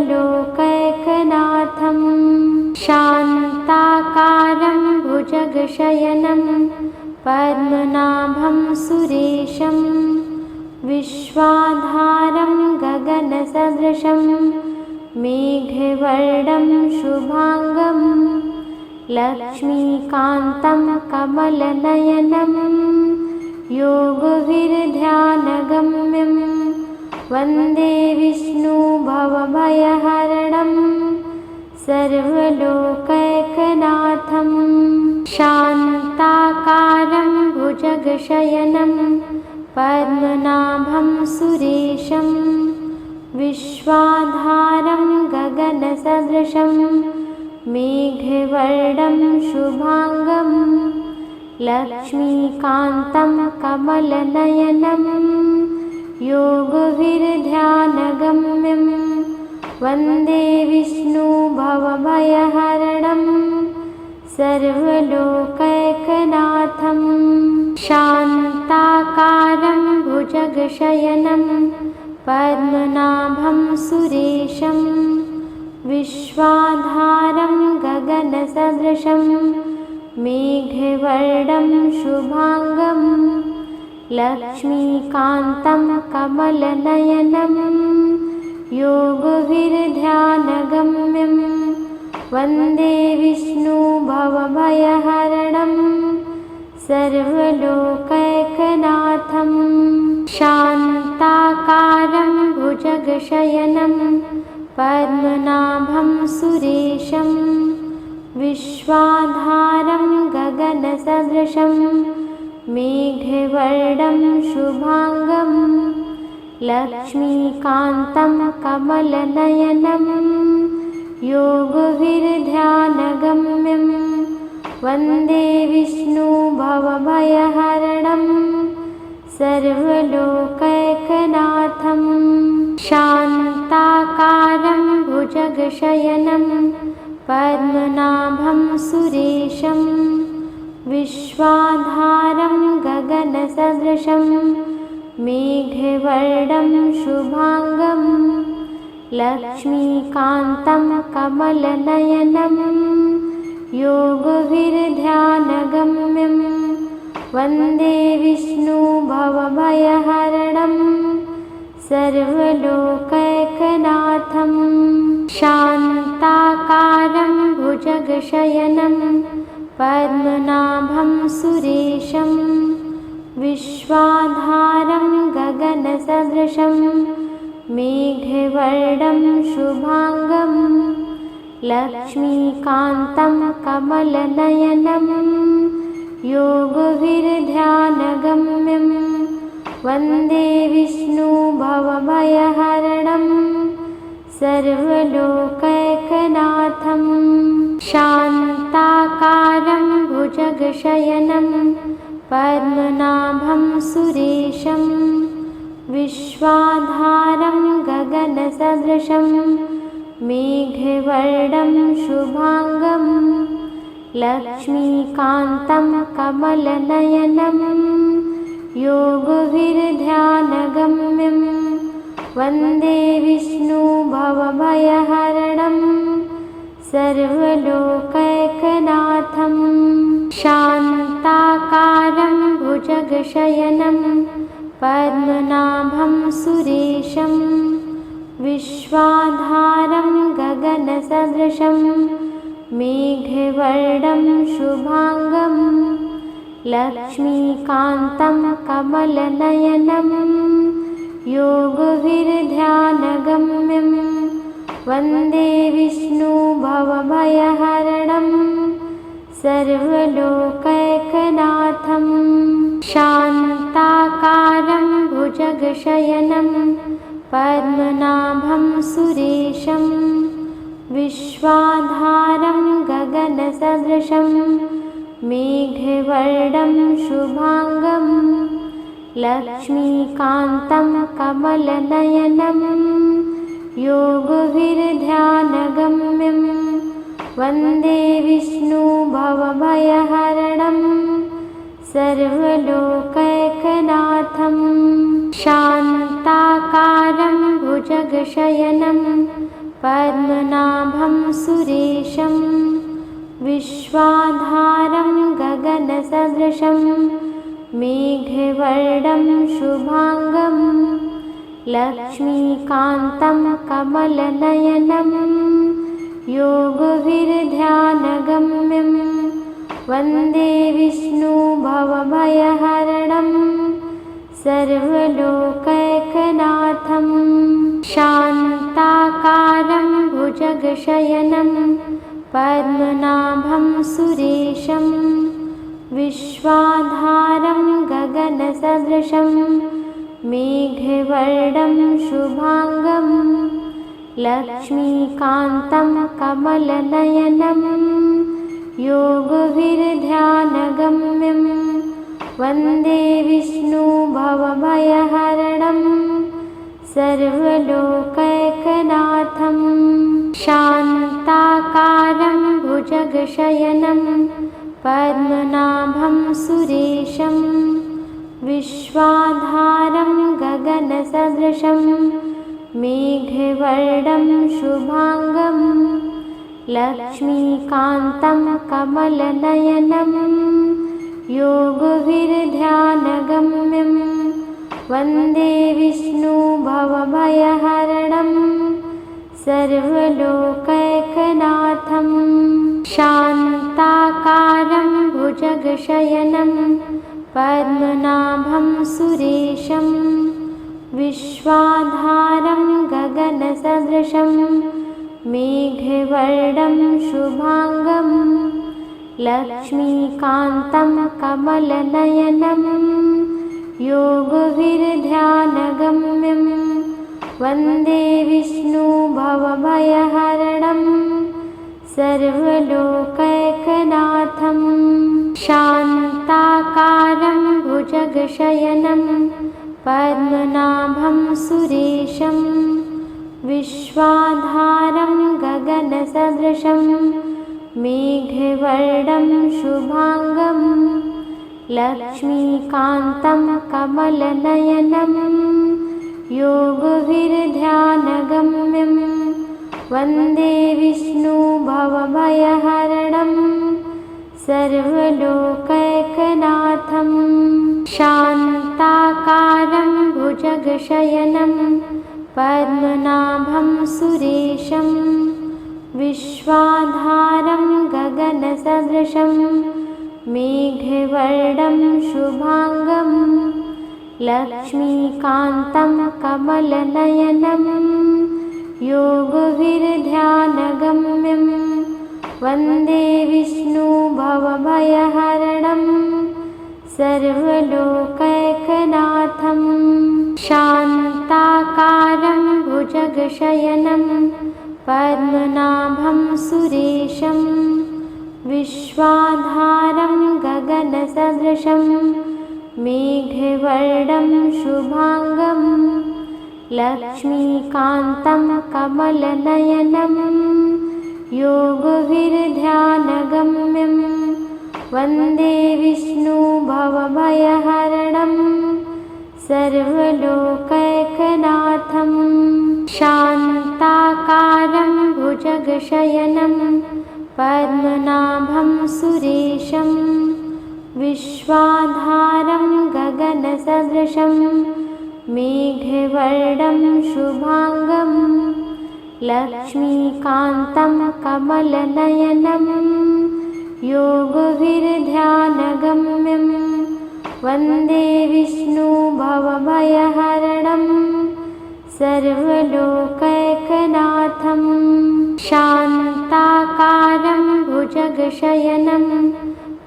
शान्ताकारं भुजगशयनं पद्मनाभं सुरेशं विश्वाधारं गगनसदृशं मेघवर्णं शुभांगं लक्ष्मीकान्तं कमलनयनं योगविर्ध्यानगम्यं वन्दे विष्णुभवभयहरणं सर्वलोकैकनाथं शान्ताकारं भुजगशयनं पद्मनाभं सुरेशं विश्वाधारं गगनसदृशं मेघवर्णं शुभांगं लक्ष्मीकान्तं कमलनयनं योगविर्ध्यानगम्यं वन्दे विष्णुभवभयहरणं सर्वलोकैकनाथं शान्ताकारं भुजगशयनं पद्मनाभं सुरेशं विश्वाधारं गगनसदृशं मेघवर्णं शुभांगं लक्ष्मीकान्तं कमलनयनं योगविर्ध्यानगम्यं वन्दे विष्णुभवभयहरणं सर्वलोकैकनाथं शान्ताकारं भुजगशयनं पद्मनाभं सुरेशं विश्वाधारं गगनसदृशं मेघवर्णं शुभांगं लक्ष्मीकान्तं कमलनयनं योगविर्ध्यानगम्यं वन्दे विष्णुभवभयहरणं सर्वलोकैकनाथं शान्ताकारं भुजगशयनं पद्मनाभं सुरेशं विश्वाधारं गगनसदृशं मेघवर्णं शुभांगं लक्ष्मीकान्तं कमलनयनं योगविर्ध्यानगम्यं वन्दे विष्णु भवभयहरणं सर्वलोकैकनाथं शान्ताकारं भुजगशयनं पद्मनाभं सुरेशं विश्वाधारं गगनसदृशं मेघवर्णं शुभांगं लक्ष्मीकान्तं कमलनयनं योगविर्ध्यानगम्यं वन्दे विष्णु भवभयहरणं सर्वलोकैकनाथं शान्ताकारं भुजगशयनं पद्मनाभं सुरेशं विश्वाधारं गगनसदृशं मेघवर्णं शुभांगं लक्ष्मीकान्तं कमलनयनं योगविर्ध्यानगम्यं वन्दे विष्णु भवभयहरणं सर्वलोकैकनाथं शान्ताकारं भुजगशयनं पद्मनाभं सुरेशं विश्वाधारं गगनसदृशं मेघवर्णं शुभांगं लक्ष्मीकान्तं कमलनयनं योगविर्ध्यानगम्यं वन्दे विष्णु भवभयहरणं सर्वलोकैकनाथं शान्ताकारं भुजगशयनं पद्मनाभं सुरेशं विश्वाधारं गगनसदृशं मेघवर्णं शुभांगं लक्ष्मीकान्तं कमलनयनं योगविर्ध्यानगम्यं वन्दे विष्णु भवभयहरणं सर्वलोकैकनाथं शान्ताकारं भुजगशयनं पद्मनाभं सुरेशं विश्वाधारं गगनसदृशं मेघवर्णं शुभांगं लक्ष्मीकान्तं कमलनयनं योगविर्ध्यानगम्यं वन्दे विष्णु भवभयहरणं सर्वलोकैकनाथं शान्ताकारं भुजगशयनं पद्मनाभं सुरेशं विश्वाधारं गगनसदृशं मेघवर्णं शुभांगं लक्ष्मीकान्तं कमलनयनं योगविर्ध्यानगम्यं वन्दे विष्णु भवभयहरणं सर्वलोकैकनाथं शान्ताकारं भुजगशयनं पद्मनाभं सुरेशं विश्वाधारं गगनसदृशं मेघवर्णं शुभांगं लक्ष्मीकान्तं कमलनयनं योगविर्ध्यानगम्यं वन्दे विष्णु भवभयहरणं सर्वलोकैकनाथं शान्ताकारं भुजगशयनं पद्मनाभं सुरेशं विश्वाधारं गगनसदृशं मेघवर्णं शुभांगं लक्ष्मीकान्तं कमलनयनं योगविर्ध्यानगम्यं वन्दे विष्णु भवभयहरणं सर्वलोकैकनाथं शान्ताकारं भुजगशयनं पद्मनाभं सुरेशं विश्वाधारं गगनसदृशं मेघवर्णं शुभांगं लक्ष्मीकान्तं कमलनयनं योगविर्ध्यानगम्यं वन्दे विष्णु भवभयहरणं सर्वलोकैकनाथं शान्ताकारं भुजगशयनं पद्मनाभं सुरेशं विश्वाधारं गगनसदृशं मेघवर्णं शुभांगं लक्ष्मीकान्तं कमलनयनं योगविरध्यानगम्यं वन्दे विष्णु भवभयहरणं सर्वलोकैकनाथं शान्ताकारं भुजगशयनं पद्मनाभं सुरेशं विश्वाधारं गगनसदृशं मेघवर्णं शुभांगं लक्ष्मीकान्तं कमलनयनं योगविरध्यानगम्यं वन्दे विष्णु भवभयहरणं सर्वलोकैकनाथं शान्ताकारं भुजगशयनं पद्मनाभं सुरेशं विश्वाधारं गगनसदृशं मेघवर्णं शुभांगं लक्ष्मीकान्तं कमलनयनं योगविरध्यानगम्यं वन्दे विष्णु भवभयहरणं सर्वलोकैकनाथं शान्ताकारं भुजगशयनं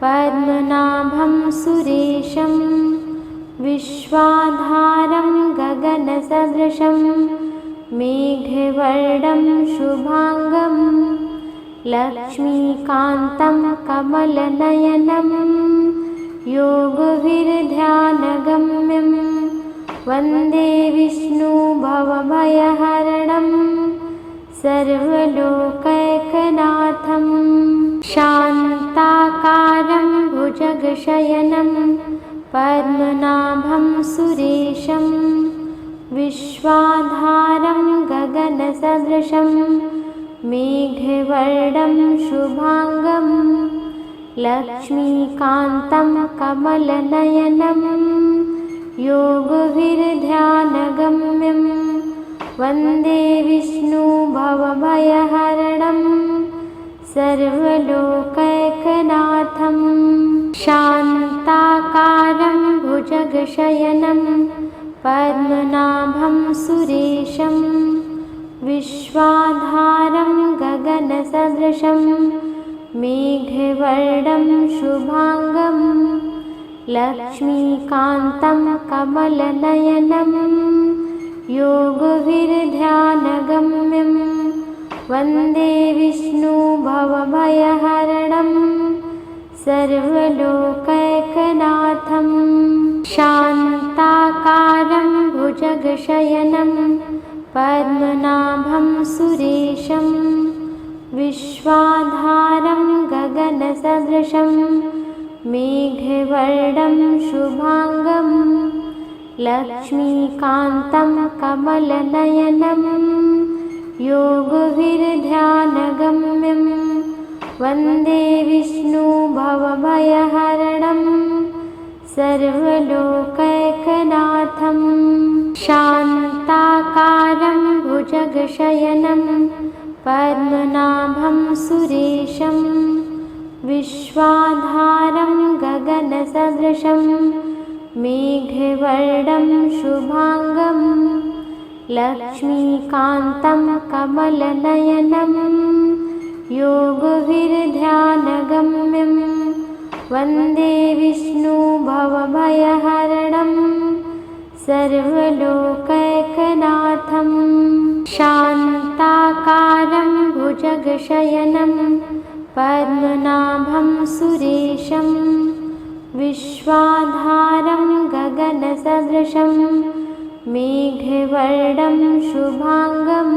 पद्मनाभं सुरेशं विश्वाधारं गगनसदृशं मेघवर्णं शुभांगं लक्ष्मीकान्तं कमलनयनं योगविरध्यानगम्यं वन्दे विष्णु भवभयहरणं सर्वलोकैकनाथं शान्ताकारं भुजगशयनं पद्मनाभं सुरेशं विश्वाधारं गगनसदृशं मेघवर्णं शुभांगं लक्ष्मीकान्तं कमलनयनं योगविरध्यानगम्यं वन्दे विष्णु भवभयहरणं सर्वलोकैकनाथं शान्ताकारं भुजगशयनं पद्मनाभं सुरेशं विश्वाधारं गगनसदृशं मेघवर्णं शुभांगं लक्ष्मीकान्तं कमलनयनं योगविरध्यानगम्यं वन्दे विष्णु भवभयहरणं सर्वलोकैकनाथं शान्ताकारं भुजगशयनं पद्मनाभं सुरेशं विश्वाधारं गगनसदृशं मेघवर्णं शुभांगं लक्ष्मीकान्तं कमलनयनं योगविरध्यानगम्यं वन्दे विष्णु भवभयहरणं सर्वलोकैकनाथं शान्ताकारं भुजगशयनं पद्मनाभं सुरेशं विश्वाधारं गगनसदृशं मेघवर्णं शुभांगं लक्ष्मीकान्तं कमलनयनं योगविरध्यानगम्यं वन्दे विष्णु भवभयहरणं सर्वलोकैकनाथं शान्ताकारं भुजगशयनं पद्मनाभं सुरेशं विश्वाधारं गगनसदृशं मेघवर्णं शुभांगं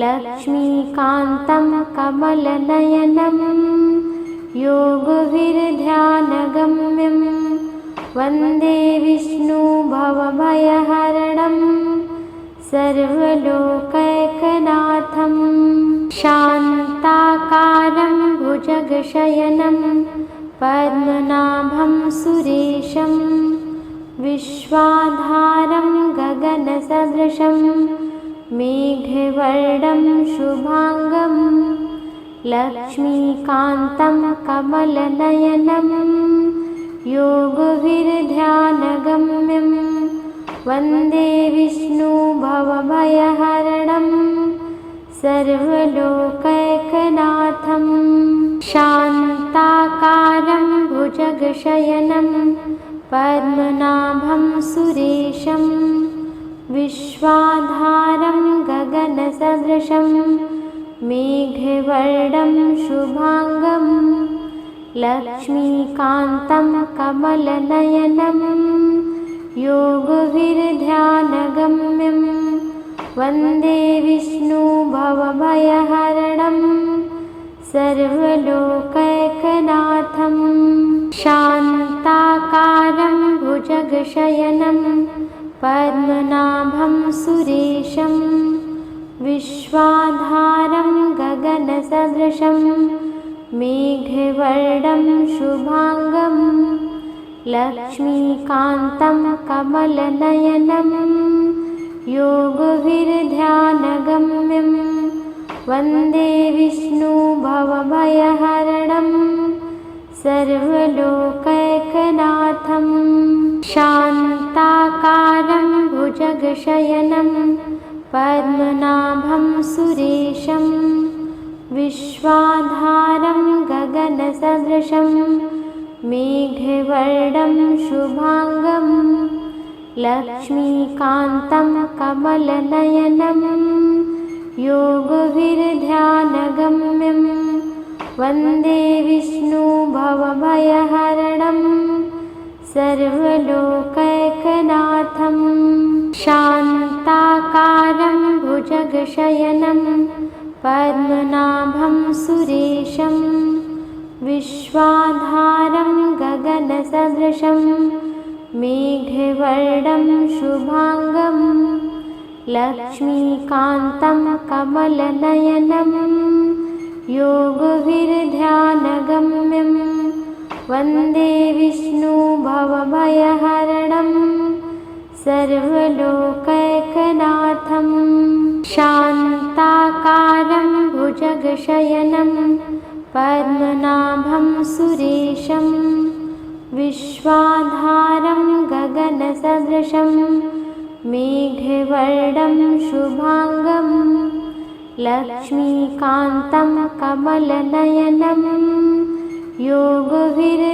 लक्ष्मीकान्तं कमलनयनं योगविरध्यानगम्यं वन्दे विष्णु भवभयहरणं सर्वलोकैकनाथं शान्ताकारं भुजगशयनं पद्मनाभं सुरेशं विश्वाधारं गगनसदृशं मेघवर्णं शुभांगं लक्ष्मीकान्तं कमलनयनं योगविरध्यानगम्यं वन्दे विष्णु भवभयहरणं सर्वलोकैकनाथं शान्ताकारं भुजगशयनं पद्मनाभं सुरेशं विश्वाधारं गगनसदृशं मेघवर्णं शुभांगं लक्ष्मीकान्तं कमलनयनं योगविरध्यानगम्यं वन्दे विष्णु भवभयहरणं सर्वलोकैकनाथं शान्ताकारं भुजगशयनं पद्मनाभं सुरेशं विश्वाधारं गगनसदृशं मेघवर्णं शुभांगं लक्ष्मीकान्तं कमलनयनं योगविरध्यानगम्यं वन्दे विष्णु भवभयहरणं सर्वलोकैकनाथं शान्ताकारं भुजगशयनं पद्मनाभं सुरेशं विश्वाधारं गगनसदृशं मेघवर्णं शुभांगं लक्ष्मीकान्तं कमलनयनं योगविरध्यानगम्यं वन्दे विष्णु भवभयहरणं सर्वलोकैकनाथं शान्ताकारं भुजगशयनं पद्मनाभं सुरेशं विश्वाधारं गगनसदृशं मेघवर्णं शुभांगं लक्ष्मीकान्तं कमलनयनं योगविरध्यानगम्यं वन्दे विष्णु भवभयहरणं सर्वलोकैकनाथं शान्ताकारं भुजगशयनं पद्मनाभं सुरेशं विश्वाधारं गगनसदृशं मेघवर्णं शुभांगं लक्ष्मीकान्तं कमलनयनं योगविरध्यानगम्यं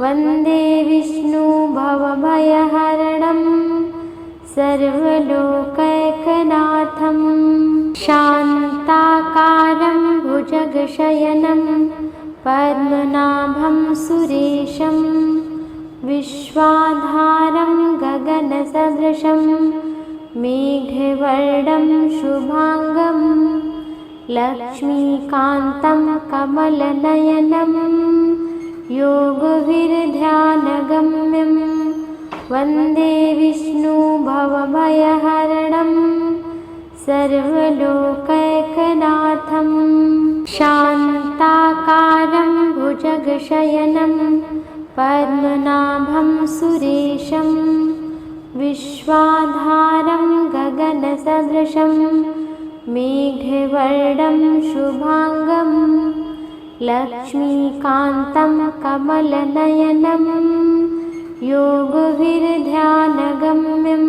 वन्दे विष्णु भवभयहरणं सर्वलोकैकनाथं शान्ताकारं भुजगशयनं पद्मनाभं सुरेशं विश्वाधारं गगनसदृशं मेघवर्णं शुभांगं लक्ष्मीकान्तं कमलनयनं योगविरध्यानगम्यं वन्दे विष्णु भवभयहरणं सर्वलोकैकनाथं शान्ताकारं भुजगशयनं पद्मनाभं सुरेशं विश्वाधारं गगनसदृशं मेघवर्णं शुभांगं लक्ष्मीकान्तं कमलनयनं योगविरध्यानगम्यं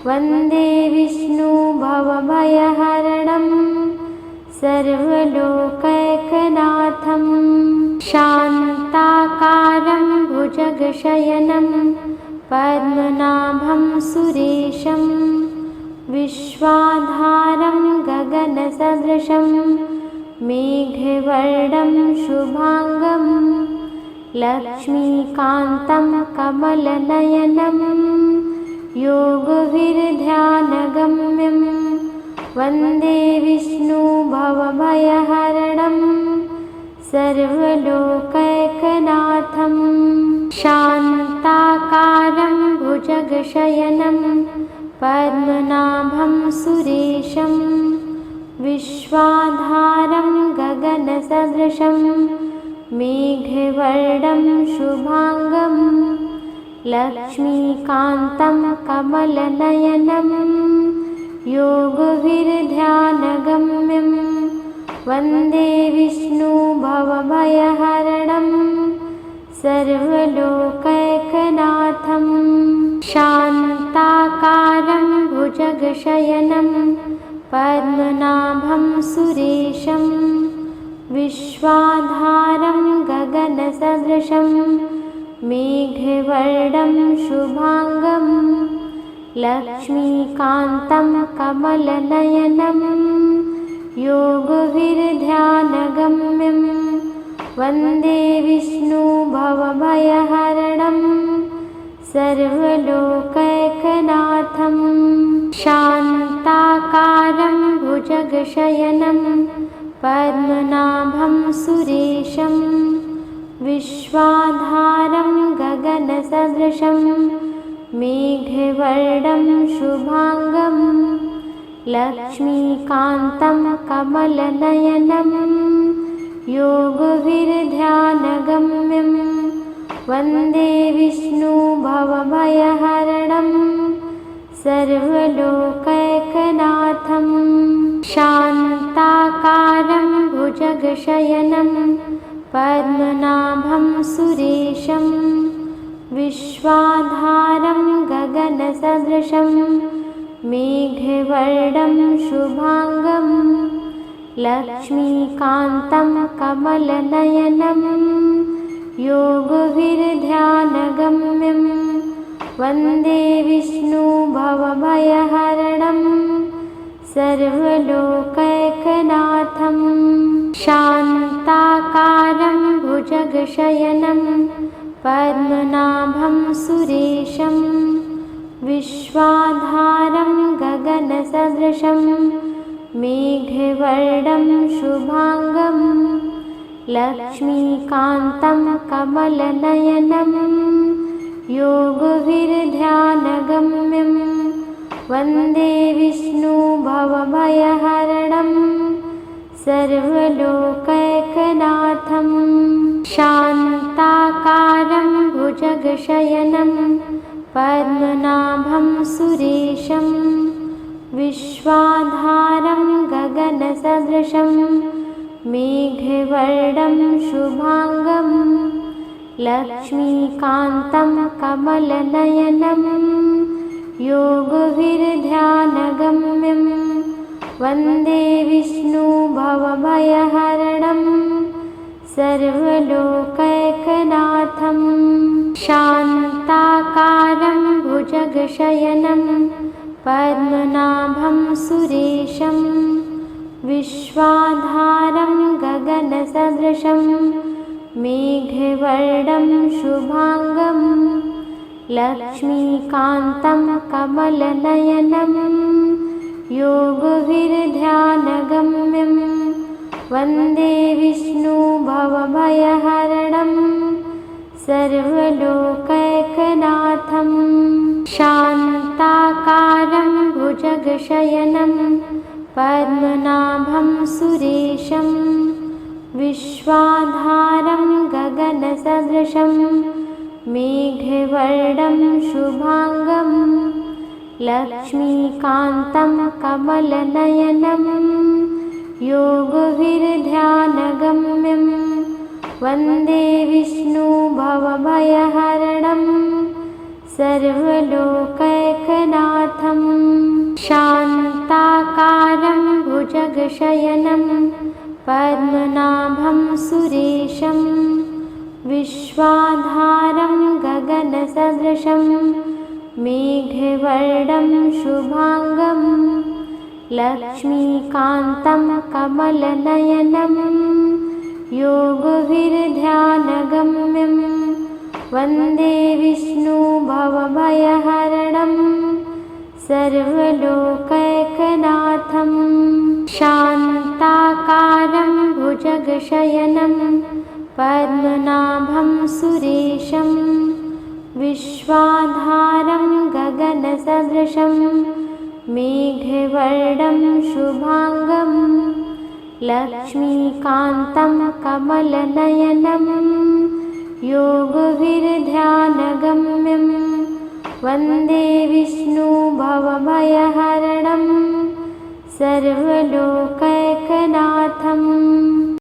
वन्दे विष्णु भवभयहरणं सर्वलोकैकनाथं शान्ताकारं भुजगशयनं पद्मनाभं सुरेशं विश्वाधारं गगनसदृशं मेघवर्णं शुभांगं लक्ष्मीकान्तं कमलनयनं योगविरध्यानगम्यं वन्दे विष्णु भवभयहरणं सर्वलोकैकनाथं शान्ताकारं भुजगशयनं पद्मनाभं सुरेशं विश्वाधारं गगनसदृशं मेघवर्णं शुभांगं लक्ष्मीकान्तं कमलनयनं योगविरध्यानगम्यं वन्दे विष्णुभवभयहरणं सर्वलोकैकनाथं शान्ताकारं भुजगशयनं पद्मनाभं सुरेशं विश्वाधारं गगनसदृशं मेघवर्णं शुभांगं लक्ष्मीकान्तं कमलनयनं योगविरध्यानगम्यं वन्दे विष्णुभवभयहरणं सर्वलोकैकनाथं शान्ताकारं भुजगशयनं पद्मनाभं सुरेशं विश्वाधारं गगनसदृशं मेघवर्णं शुभांगं लक्ष्मीकान्तं कमलनयनं योगविरध्यानगम्यं वन्दे विष्णुभवभयहरणं सर्वलोकैकनाथं शान्ताकारं भुजगशयनं पद्मनाभं सुरेशं विश्वाधारं गगनसदृशं मेघवर्णं शुभांगं लक्ष्मीकान्तं कमलनयनं योगविरध्यानगम्यं वन्दे विष्णुभवभयहरणं सर्वलोकैकनाथं शान्ताकारं भुजगशयनं पद्मनाभं सुरेशं विश्वाधारं गगनसदृशं मेघवर्णं शुभांगं लक्ष्मीकान्तं कमलनयनं योगविरध्यानगम्यं वन्दे विष्णुभवभयहरणं सर्वलोकैकनाथं शान्ताकारं भुजगशयनं पद्मनाभं सुरेशं विश्वाधारं गगनसदृशं मेघवर्णं शुभांगं लक्ष्मीकान्तं कमलनयनं योगविरध्यानगम्यं वन्दे विष्णुभवभयहरणं सर्वलोकैकनाथं शान्ताकारं भुजगशयनं पद्मनाभं सुरेशं विश्वाधारं गगनसदृशं मेघवर्णं शुभांगं लक्ष्मीकान्तं कमलनयनं योगविरध्यानगम्यं वन्दे विष्णुभवभयहरणं सर्वलोकैकनाथं शान्ताकारं भुजगशयनं पद्मनाभं सुरेशं विश्वाधारं गगनसदृशं मेघवर्णं शुभांगं लक्ष्मीकान्तं कमलनयनं योगविरध्यानगम्यं वन्दे विष्णुभवभयहरणं सर्वलोकैकनाथं शान्ताकारं भुजगशयनं पद्मनाभं सुरेशं विश्वाधारं गगनसदृशं मेघवर्णं शुभांगं लक्ष्मीकान्तं कमलनयनं योगविरध्यानगम्यं वन्दे विष्णुभवभयहरणं सर्वलोकैकनाथं शान्ताकारं भुज भुजगशयनं पद्मनाभं सुरेशं विश्वाधारं गगनसदृशं मेघवर्णं शुभांगं लक्ष्मीकान्तं कमलनयनं योगविरध्यानगम्यं वन्दे विष्णुभवभयहरणं सर्वलोकैकनाथं